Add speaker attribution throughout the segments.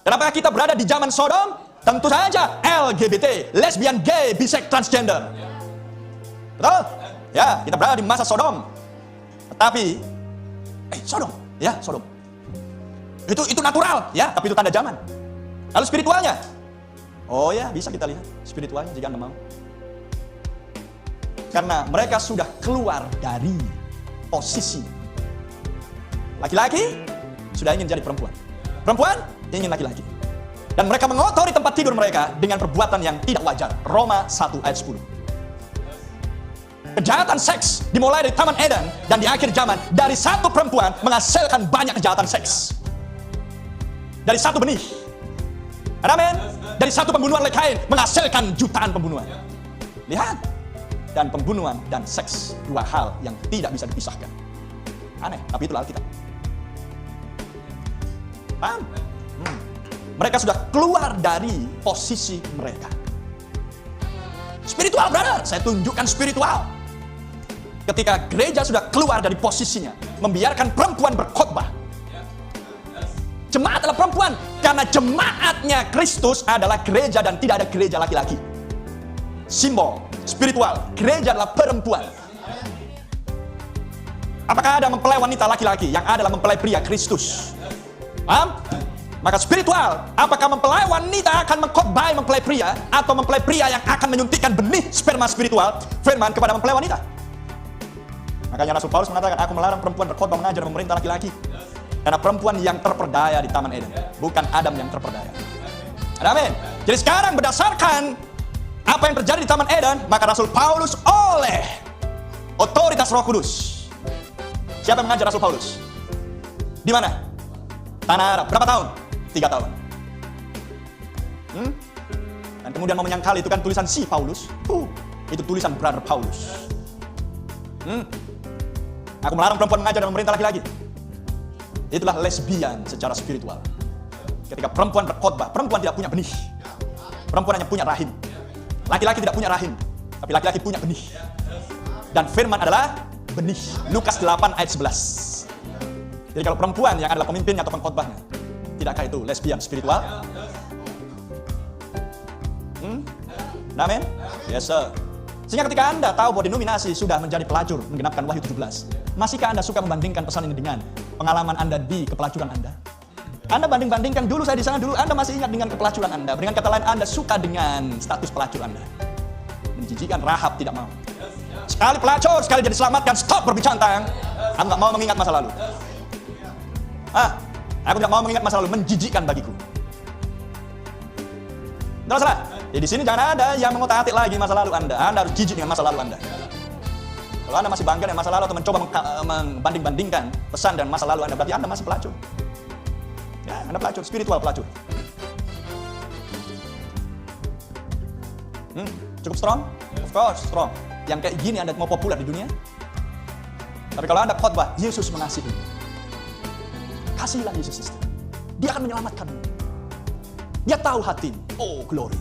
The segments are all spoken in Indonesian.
Speaker 1: Kenapa kita berada di zaman Sodom? Tentu saja LGBT, lesbian, gay, biseks, transgender. Betul? Ya, kita berada di masa Sodom. Tetapi Sodom, ya Sodom. Itu natural, ya, tapi itu tanda zaman. Lalu spiritualnya? Oh ya, bisa kita lihat spiritualnya jika Anda mau. Karena mereka sudah keluar dari posisi. Laki-laki sudah ingin jadi perempuan. Perempuan ingin laki-laki. Dan mereka mengotori tempat tidur mereka dengan perbuatan yang tidak wajar. Roma 1 ayat 10. Kejahatan seks dimulai dari Taman Eden dan di akhir zaman dari satu perempuan menghasilkan banyak kejahatan seks. Dari satu benih. Amin. Dari satu pembunuhan oleh Kain menghasilkan jutaan pembunuhan. Lihat. Dan pembunuhan dan seks, dua hal yang tidak bisa dipisahkan. Aneh, tapi itulah Alkitab. Paham? Mereka sudah keluar dari posisi mereka. Spiritual, brother. Saya tunjukkan spiritual. Ketika gereja sudah keluar dari posisinya, membiarkan perempuan berkhotbah. Jemaat adalah perempuan, karena jemaatnya Kristus adalah gereja dan tidak ada gereja laki-laki. Simbol spiritual, gereja adalah perempuan. Apakah ada mempelai wanita laki-laki? Yang ada adalah mempelai pria Kristus. Paham? Maka spiritual, apakah mempelai wanita akan mengkhotbah mempelai pria, atau mempelai pria yang akan menyuntikkan benih sperma spiritual firman kepada mempelai wanita? Makanya Rasul Paulus mengatakan, aku melarang perempuan berkhotbah, mengajar, memerintah laki-laki. Karena perempuan yang terperdaya di Taman Eden, bukan Adam yang terperdaya. Amin. Jadi sekarang berdasarkan apa yang terjadi di Taman Eden, maka Rasul Paulus oleh otoritas Roh Kudus. Siapa yang mengajar Rasul Paulus? Di mana? Tanah Arab. Berapa tahun? 3 tahun. Dan kemudian mau menyangkal itu kan tulisan si Paulus. Itu tulisan brother Paulus. Aku melarang perempuan mengajar dan memerintah laki-laki. Itulah lesbian secara spiritual. Ketika perempuan berkhotbah, perempuan tidak punya benih. Perempuan hanya punya rahim. Laki-laki tidak punya rahim, tapi laki-laki punya benih. Dan firman adalah benih. Lukas 8 ayat 11. Jadi kalau perempuan yang adalah pemimpinnya atau pengkhotbahnya, tidakkah itu lesbian spiritual? Amin? Yes sir. Sehingga ketika Anda tahu bahwa denominasi sudah menjadi pelacur, menggenapkan Wahyu 17, masihkah Anda suka membandingkan pesan ini dengan pengalaman Anda di kepelacuran Anda? Anda banding-bandingkan dulu, saya di sana dulu, Anda masih ingat dengan kepelacuran Anda. Dengan kata lain, Anda suka dengan status pelacur Anda. Menjijikan, Rahab tidak mau. Sekali pelacur, sekali jadi selamatkan, stop berbicara tentang. Aku nggak mau mengingat masa lalu. Aku nggak mau mengingat masa lalu, menjijikan bagiku. Tidak salah. Di sini jangan ada yang mengotak-atik lagi masa lalu Anda. Anda harus jijik dengan masa lalu Anda. Kalau Anda masih bangga dengan masa lalu atau mencoba membanding-bandingkan pesan dan masa lalu Anda, berarti Anda masih pelacur. Ya, Anda pelacur, spiritual pelacur. Cukup strong? Of course, strong. Yang kayak gini Anda mau populer di dunia? Tapi kalau Anda khotbah, Yesus mengasihi. Kasihilah Yesus itu. Dia akan menyelamatkanmu. Dia tahu hatimu. Oh, glory.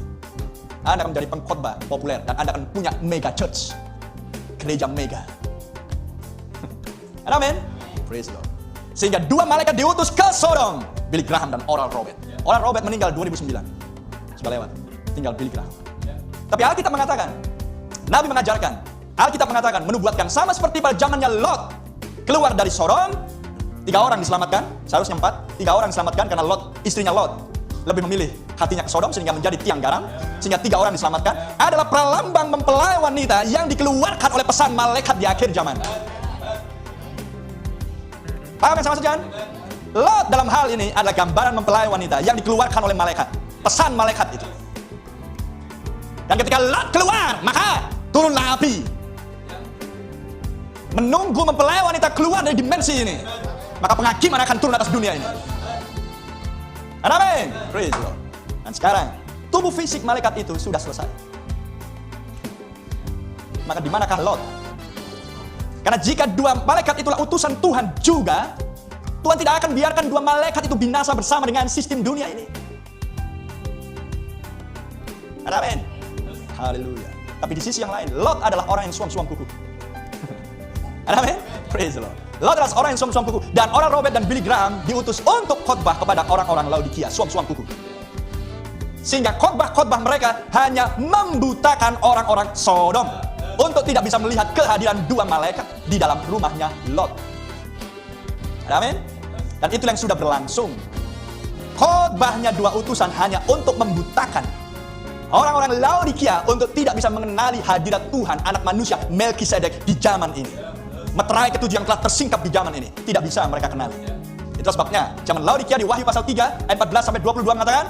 Speaker 1: Anda akan menjadi pengkhotbah populer dan Anda akan punya mega church. Gereja mega. Amin. Praise God. Sehingga 2 malaikat diutus ke Sodom. Billy Graham dan Oral Roberts. Oral Roberts meninggal 2009. Sudah lewat. Tinggal Billy Graham. Tapi Alkitab mengatakan, Nabi mengajarkan, Alkitab mengatakan, menubuatkan sama seperti pada zamannya Lot. Keluar dari Sodom, 3 orang diselamatkan. Seharusnya 4. 3 orang diselamatkan karena Lot, istrinya Lot, lebih memilih hatinya ke Sodom sehingga menjadi tiang garam. Sehingga 3 orang diselamatkan. Adalah pralambang mempelai wanita yang dikeluarkan oleh pesan malaikat di akhir zaman. Paham yang sama saja? Lot dalam hal ini adalah gambaran mempelai wanita yang dikeluarkan oleh malaikat. Pesan malaikat itu. Dan ketika Lot keluar, maka turunlah api. Menunggu mempelai wanita keluar dari dimensi ini, maka penghakiman akan turun atas dunia ini. Amin. Praise God. Dan sekarang, tubuh fisik malaikat itu sudah selesai. Maka di manakah Lot? Karena jika 2 malaikat itulah utusan Tuhan juga, Tuhan tidak akan biarkan 2 malaikat itu binasa bersama dengan sistem dunia ini. Amin. Haleluya. Tapi di sisi yang lain, Lot adalah orang yang suam-suam kuku. Amin. Praise the Lord. Lot adalah orang yang suam-suam kuku. Dan orang Robert dan Billy Graham diutus untuk khotbah kepada orang-orang Laodikia, suam-suam kuku. Sehingga khotbah-khotbah mereka hanya membutakan orang-orang Sodom untuk tidak bisa melihat kehadiran dua malaikat di dalam rumahnya Lot. Amin. Dan itu yang sudah berlangsung. Khotbahnya dua utusan hanya untuk membutakan orang-orang Laodikia untuk tidak bisa mengenali hadirat Tuhan anak manusia Melkisedek di zaman ini. Meterai ketujuh yang telah tersingkap di zaman ini tidak bisa mereka kenali. Itu sebabnya zaman Laodikia di Wahyu pasal 3 ayat 14 sampai 22 mengatakan,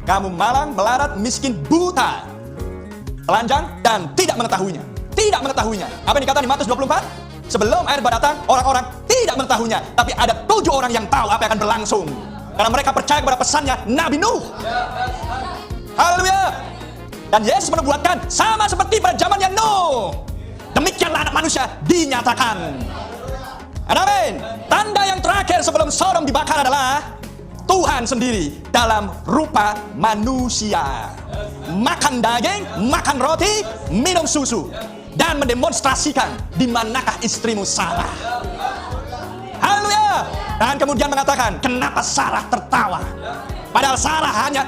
Speaker 1: kamu malang, melarat, miskin, buta, telanjang dan tidak mengetahuinya. Tidak mengetahuinya. Apa yang dikatakan di Matius 24? Sebelum akhir datang, orang-orang tidak mengetahuinya, tapi ada 7 orang yang tahu apa yang akan berlangsung. Karena mereka percaya kepada pesannya Nabi Nuh. Haleluya. Dan Yesus menubuatkan sama seperti pada zamannya Nuh. Demikianlah anak manusia dinyatakan. Amin. Tanda yang terakhir sebelum Sodom dibakar adalah Tuhan sendiri dalam rupa manusia. Makan daging, makan roti, minum susu. Dan mendemonstrasikan di manakah istrimu Sarah. Haleluya. Dan kemudian mengatakan, kenapa Sarah tertawa? Padahal Sarah hanya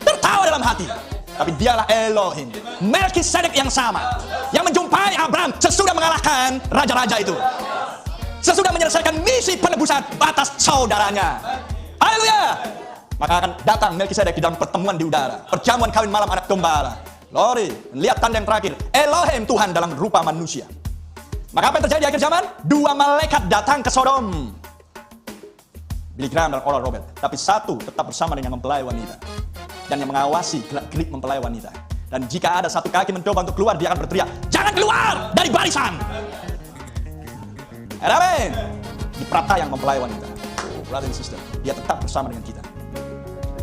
Speaker 1: tertawa dalam hati. Tapi dialah Elohim, Melkisedek yang sama, yang menjumpai Abraham sesudah mengalahkan raja-raja itu, sesudah menyelesaikan misi penebusan atas saudaranya. Haleluya. Maka akan datang Melkisedek di dalam pertemuan di udara, perjamuan kawin malam anak gembala. Glory. Lihat tanda yang terakhir, Elohim Tuhan dalam rupa manusia. Maka apa yang terjadi di akhir zaman? 2 malaikat datang ke Sodom, Billy Graham dan Oral Robert. Tapi satu tetap bersama dengan mempelai wanita dan yang mengawasi gerak-gerik mempelai wanita. Dan jika ada satu kaki mencoba untuk keluar, dia akan berteriak, jangan keluar dari barisan. Amin. Di Prata yang mempelai wanita, brother and sister, dia tetap bersama dengan kita.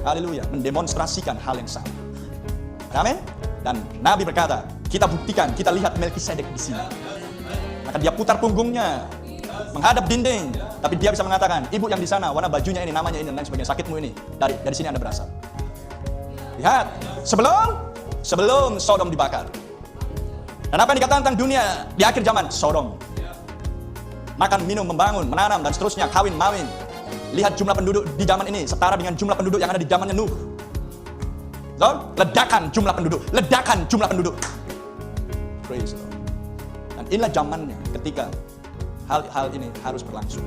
Speaker 1: Haleluya. Mendemonstrasikan hal yang sama. Amin. Dan Nabi berkata, kita buktikan, kita lihat Melkisedek di sini. Maka dia putar punggungnya menghadap dinding, tapi dia bisa mengatakan, ibu yang di sana, warna bajunya ini, namanya ini, dan lain sebagainya, sakitmu ini, dari sini Anda berasal. Lihat, sebelum Sodom dibakar. Dan apa yang dikatakan tentang dunia di akhir zaman? Sodom. Makan, minum, membangun, menanam, dan seterusnya, kawin, mawin. Lihat jumlah penduduk di zaman ini setara dengan jumlah penduduk yang ada di zamannya Nuh. Ledakan jumlah penduduk, ledakan jumlah penduduk. Praise the Lord. Dan inilah zamannya ketika hal ini harus berlangsung.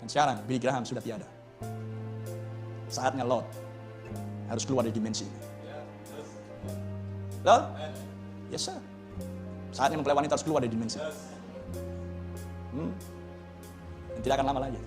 Speaker 1: Dan sekarang Billy Graham sudah tiada. Saatnya Lot harus keluar dari dimensi ini. Lot? Yes sir. Saatnya mempelai wanita harus keluar dari dimensi. Dan tidak akan lama lagi.